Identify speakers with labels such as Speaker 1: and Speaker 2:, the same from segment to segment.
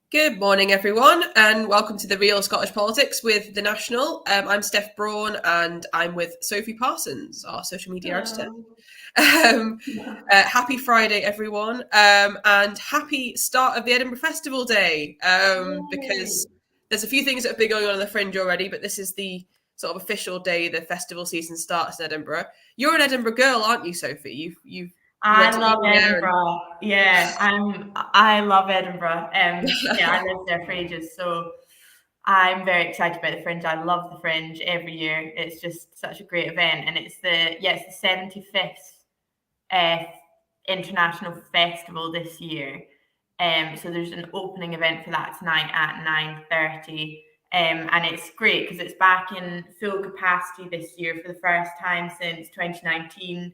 Speaker 1: Good morning, everyone, and welcome to the Real Scottish Politics with The National. I'm Steph Braun, and I'm with Sophie Parsons, our social media editor. Happy Friday, everyone, and happy start of the Edinburgh Festival Day, because there's a few things that have been going on in the Fringe already, but this is the sort of official day the festival season starts in Edinburgh. You're an Edinburgh girl, aren't you, Sophie? You
Speaker 2: I
Speaker 1: went to
Speaker 2: love
Speaker 1: uni there.
Speaker 2: Edinburgh. Yeah, I love Edinburgh. Yeah, I lived there for ages, so I'm very excited about the Fringe. I love the Fringe every year. It's just such a great event, and it's the 75th uh, international festival this year. So there's an opening event for that tonight at 9:30. And it's great because it's back in full capacity this year for the first time since 2019.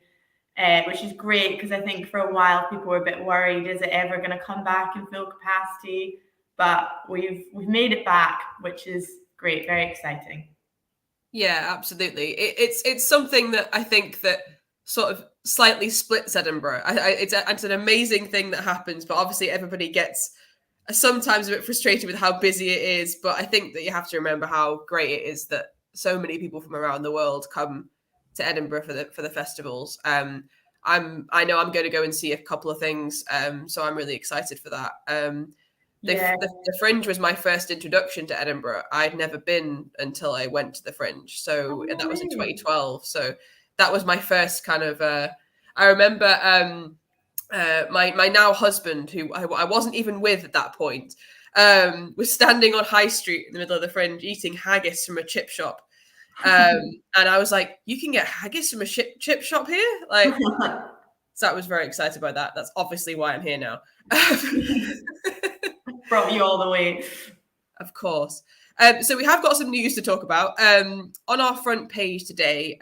Speaker 2: Which is great because I think for a while people were a bit worried, is it ever going to come back in full capacity? But we've made it back, which is great, very exciting.
Speaker 1: Yeah, absolutely. It's something that I think that sort of slightly splits Edinburgh. It's an amazing thing that happens, but obviously everybody gets sometimes a bit frustrated with how busy it is. But I think that you have to remember how great it is that so many people from around the world come to Edinburgh for the festivals. I know I'm going to go and see a couple of things, so I'm really excited for that. The Fringe was my first introduction to Edinburgh. I'd never been until I went to the Fringe. So that was in 2012. So that was my first kind of. I remember my now husband, who I wasn't even with at that point, was standing on High Street in the middle of the Fringe eating haggis from a chip shop. And I was like, "You can get haggis from a chip shop here?" Like, so I was very excited by that. That's obviously why I'm here now.
Speaker 2: Brought you all the way.
Speaker 1: Of course. So we have got some news to talk about. On our front page today,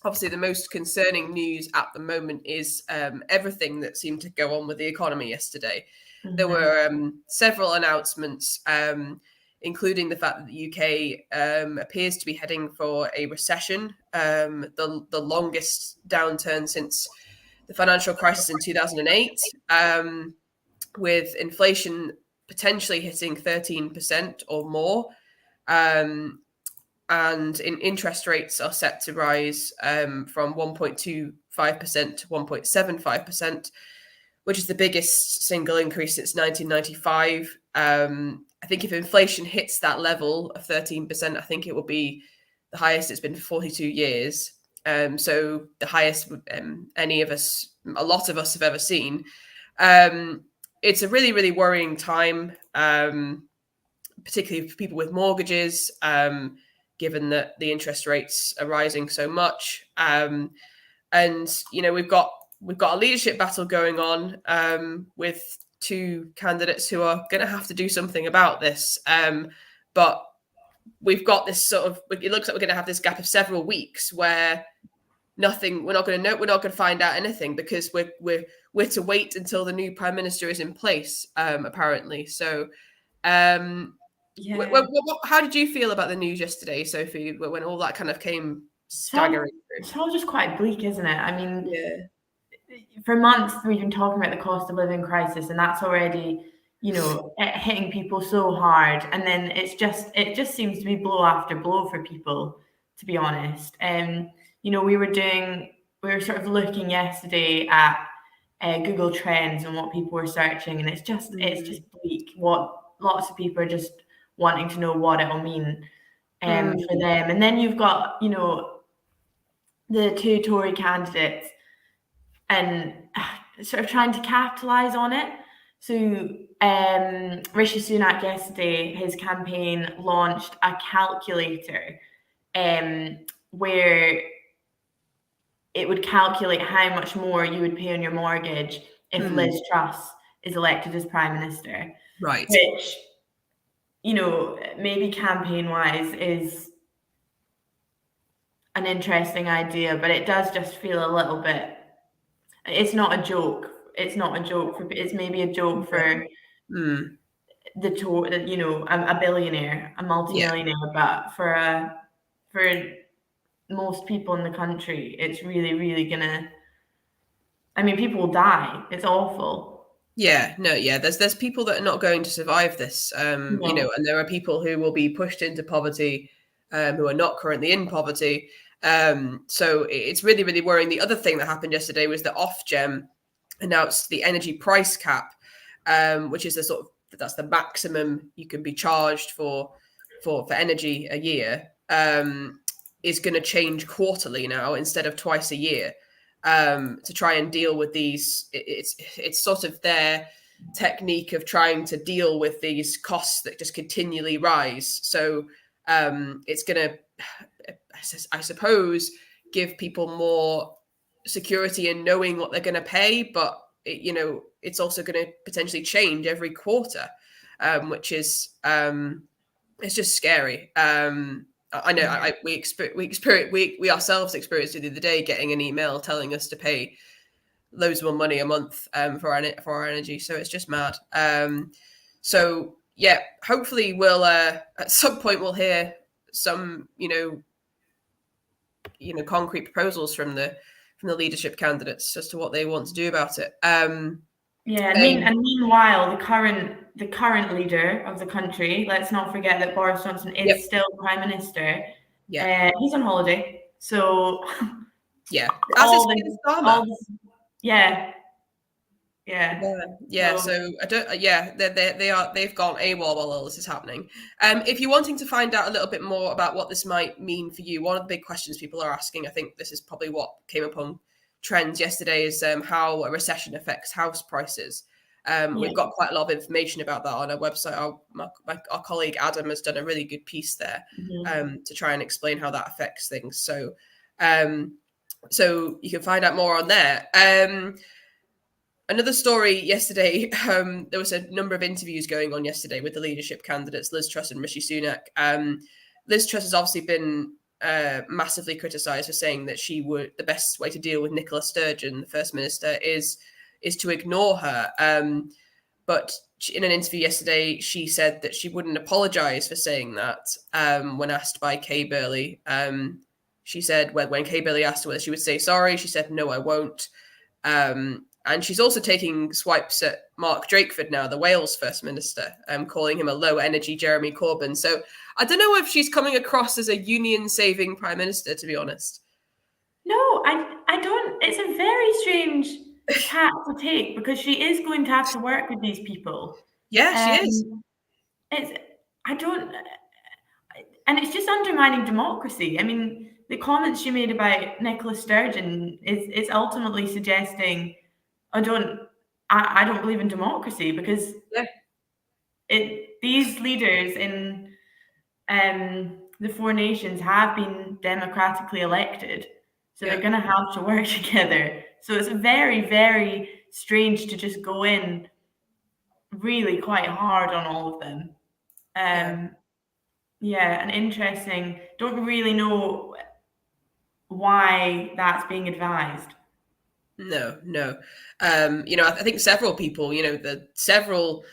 Speaker 1: obviously the most concerning news at the moment is everything that seemed to go on with the economy yesterday. Mm-hmm. There were several announcements, including the fact that the UK appears to be heading for a recession, the longest downturn since the financial crisis in 2008, with inflation potentially hitting 13% or more. And interest rates are set to rise from 1.25% to 1.75%, which is the biggest single increase since 1995. I think if inflation hits that level of 13%, I think it will be the highest it's been for 42 years. So the highest a lot of us have ever seen. It's a really, really worrying time, particularly for people with mortgages, given that the interest rates are rising so much. And we've got a leadership battle going on with two candidates who are going to have to do something about this. But we've got this sort of. It looks like we're going to have this gap of several weeks where we're not going to find out anything because we're to wait until the new prime minister is in place, apparently. So how did you feel about the news yesterday, Sophie, when all that kind of came staggering through?
Speaker 2: It's all just quite bleak, isn't it? I mean, for months we've been talking about the cost of living crisis, and that's already hitting people so hard, and then it just seems to be blow after blow for people, to be honest. We were sort of looking yesterday at Google Trends and what people were searching, and it's just bleak. What lots of people are just wanting to know what it'll mean for them. And then you've got the two Tory candidates and sort of trying to capitalize on it. So Rishi Sunak yesterday, his campaign launched a calculator where it would calculate how much more you would pay on your mortgage if Liz Truss is elected as Prime Minister.
Speaker 1: Right.
Speaker 2: Which, maybe campaign-wise is an interesting idea, but it does just feel a little bit... It's not a joke. It's not a joke. It's maybe a joke for a billionaire, a multi-millionaire, but for most people in the country, it's really, really gonna... I mean, people will die. It's awful.
Speaker 1: Yeah, no, yeah. There's people that are not going to survive this,
Speaker 2: No.
Speaker 1: you know, and there are people who will be pushed into poverty, who are not currently in poverty. So it's really, really worrying. The other thing that happened yesterday was that Ofgem announced the energy price cap, which is the sort of that's the maximum you can be charged for energy a year, is going to change quarterly now instead of twice a year. To try and deal with these. It's sort of their technique of trying to deal with these costs that just continually rise. So it's going to, I suppose, give people more security in knowing what they're going to pay, but it's also going to potentially change every quarter, which is it's just scary. I know we ourselves experienced it the other day, getting an email telling us to pay loads more money a month for our energy. So it's just mad. So yeah, hopefully we'll at some point we'll hear some concrete proposals from the leadership candidates as to what they want to do about it.
Speaker 2: Yeah, and meanwhile, the current leader of the country, let's not forget that Boris Johnson is still Prime Minister.
Speaker 1: Yeah,
Speaker 2: he's on holiday, so
Speaker 1: yeah, yeah. So I don't. Yeah, they've gone AWOL while all this is happening. If you're wanting to find out a little bit more about what this might mean for you, one of the big questions people are asking, I think this is probably what came up on trends yesterday, is how a recession affects house prices. We've got quite a lot of information about that on our website. Our colleague Adam has done a really good piece there to try and explain how that affects things. So you can find out more on there. Another story yesterday, there was a number of interviews going on yesterday with the leadership candidates, Liz Truss and Rishi Sunak. Liz Truss has obviously been massively criticised for saying that the best way to deal with Nicola Sturgeon, the First Minister, is to ignore her. But in an interview yesterday, she said that she wouldn't apologise for saying that when asked by Kay Burley. She said when Kay Burley asked her whether she would say sorry, she said, "No, I won't." And she's also taking swipes at Mark Drakeford now, the Wales First Minister, calling him a low-energy Jeremy Corbyn. So I don't know if she's coming across as a union-saving Prime Minister, to be honest.
Speaker 2: No, I don't. It's a very strange tack to take, because she is going to have to work with these people.
Speaker 1: Yeah, she is.
Speaker 2: And it's just undermining democracy. I mean, the comments she made about Nicola Sturgeon is ultimately suggesting I don't believe in democracy, because these leaders in the four nations have been democratically elected, so they're going to have to work together. So it's very, very strange to just go in really quite hard on all of them. And interesting. Don't really know why that's being advised.
Speaker 1: No. I think several people, several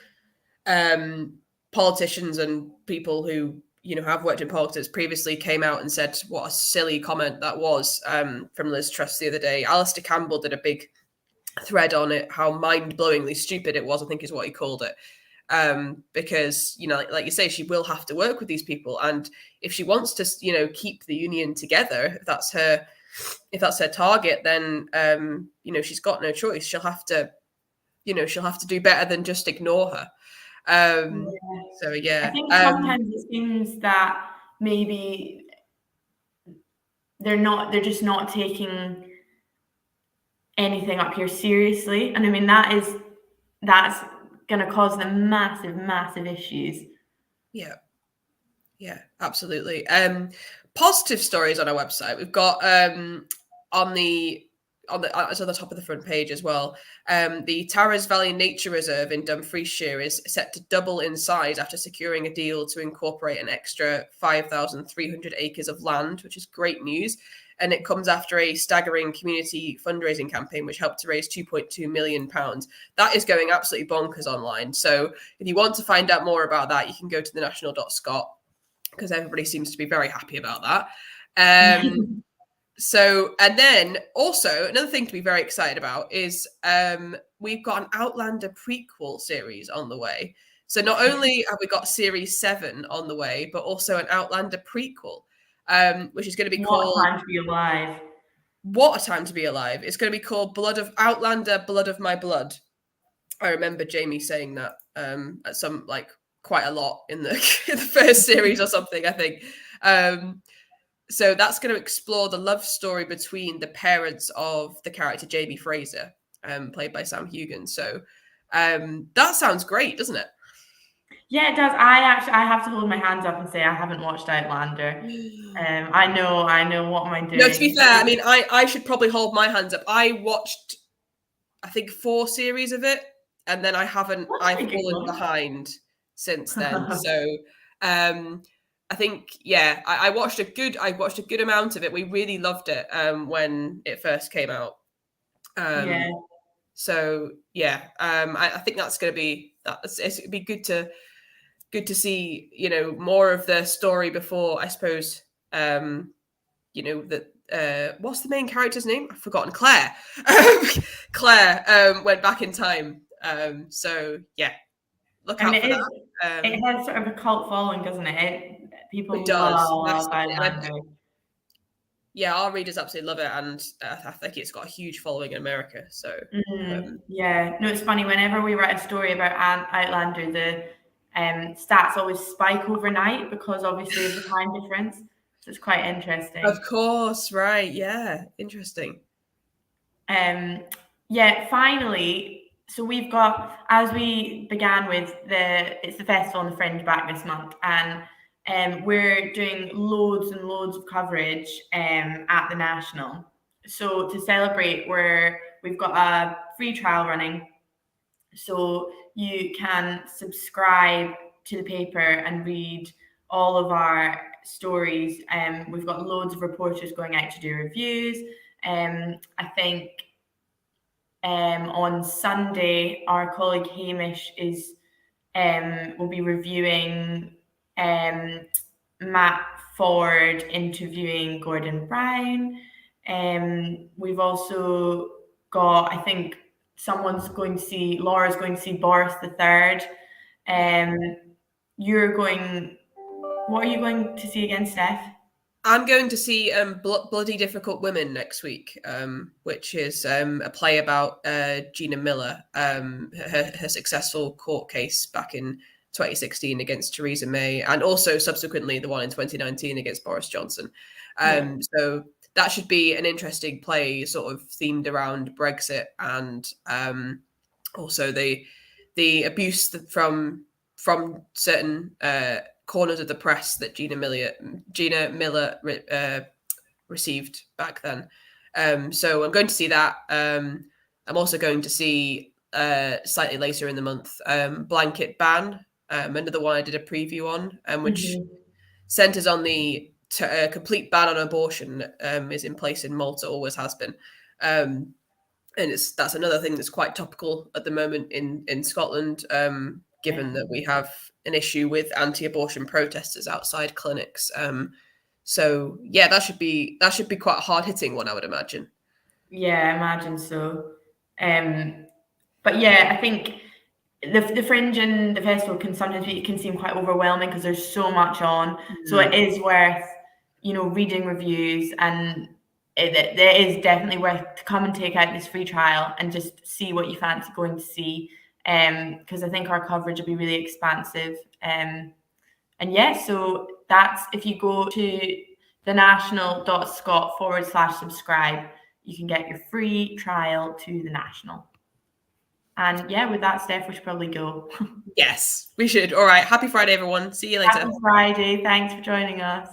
Speaker 1: politicians and people who, have worked in politics previously came out and said what a silly comment that was from Liz Truss the other day. Alistair Campbell did a big thread on it, how mind-blowingly stupid it was, I think is what he called it. Because, like you say, she will have to work with these people. And if she wants to, keep the union together, if that's her target, then, she's got no choice. She'll have to do better than just ignore her. So, yeah.
Speaker 2: I think sometimes it seems that maybe they're just not taking anything up here seriously. And I mean, that's going to cause them massive, massive issues.
Speaker 1: Yeah, absolutely. Positive stories on our website. We've got it's on the top of the front page as well. The Tarras Valley Nature Reserve in Dumfriesshire is set to double in size after securing a deal to incorporate an extra 5,300 acres of land, which is great news. And it comes after a staggering community fundraising campaign, which helped to raise £2.2 million. That is going absolutely bonkers online. So if you want to find out more about that, you can go to thenational.scot, because everybody seems to be very happy about that. So, and then also another thing to be very excited about is we've got an Outlander prequel series on the way. So not only have we got Series 7 on the way, but also an Outlander prequel, which is going to be called...
Speaker 2: What a time to be alive.
Speaker 1: What a time to be alive. It's going to be called Outlander, Blood of My Blood. I remember Jamie saying that at some, like, quite a lot in the first series or something, I think. So that's going to explore the love story between the parents of the character Jamie Fraser, played by Sam Hugan. So that sounds great, doesn't it?
Speaker 2: Yeah, it does. I have to hold my hands up and say I haven't watched Outlander. I know. What am I doing?
Speaker 1: No, to be fair, I mean, I should probably hold my hands up. I watched, I think, 4 series of it, and then I've fallen behind since then. So I think, yeah, I watched a good amount of it. We really loved it when it first came out.
Speaker 2: Yeah.
Speaker 1: So yeah, I think that's going to be it'd be good to see, you know, more of the story before, I suppose, you know, that what's the main character's name? I've forgotten. Claire. Claire went back in time. So yeah, look out for that.
Speaker 2: It has sort of a cult following, doesn't it? People
Speaker 1: love
Speaker 2: Outlander.
Speaker 1: Yeah, our readers absolutely love it, and I think it's got a huge following in America. So
Speaker 2: yeah, no, it's funny. Whenever we write a story about Outlander, the stats always spike overnight because obviously of the time difference. So it's quite interesting.
Speaker 1: Of course, right? Yeah, interesting.
Speaker 2: Yeah, finally. So we've got, as we began with, it's the festival on the Fringe back this month, and we're doing loads and loads of coverage at the National. So to celebrate, we've got a free trial running. So you can subscribe to the paper and read all of our stories. We've got loads of reporters going out to do reviews. I think on Sunday, our colleague Hamish will be reviewing Matt Ford interviewing Gordon Brown. We've also got, I think, Laura's going to see Boris III. What are you going to see again, Steph?
Speaker 1: I'm going to see Bloody Difficult Women next week, which is a play about Gina Miller, her successful court case back in 2016 against Theresa May, and also subsequently the one in 2019 against Boris Johnson. So that should be an interesting play, sort of themed around Brexit and also the abuse from certain corners of the press that Gina Miller received back then. So I'm going to see that. I'm also going to see slightly later in the month Blanket Ban, another one I did a preview on, which centers on the complete ban on abortion is in place in Malta, always has been. And that's another thing that's quite topical at the moment in Scotland, given that we have an issue with anti-abortion protesters outside clinics. So yeah, that should be quite a hard-hitting one, I would imagine.
Speaker 2: Yeah, I imagine so. But yeah, I think the Fringe and the festival can seem quite overwhelming because there's so much on. So it is worth, reading reviews, and it is definitely worth to come and take out this free trial and just see what you fancy going to see. Because I think our coverage will be really expansive. And yeah, so that's, if you go to thenational.scot/subscribe, you can get your free trial to the National. And yeah, with that, Steph, we should probably go.
Speaker 1: Yes, we should. All right. Happy Friday, everyone. See you later.
Speaker 2: Happy Friday. Thanks for joining us.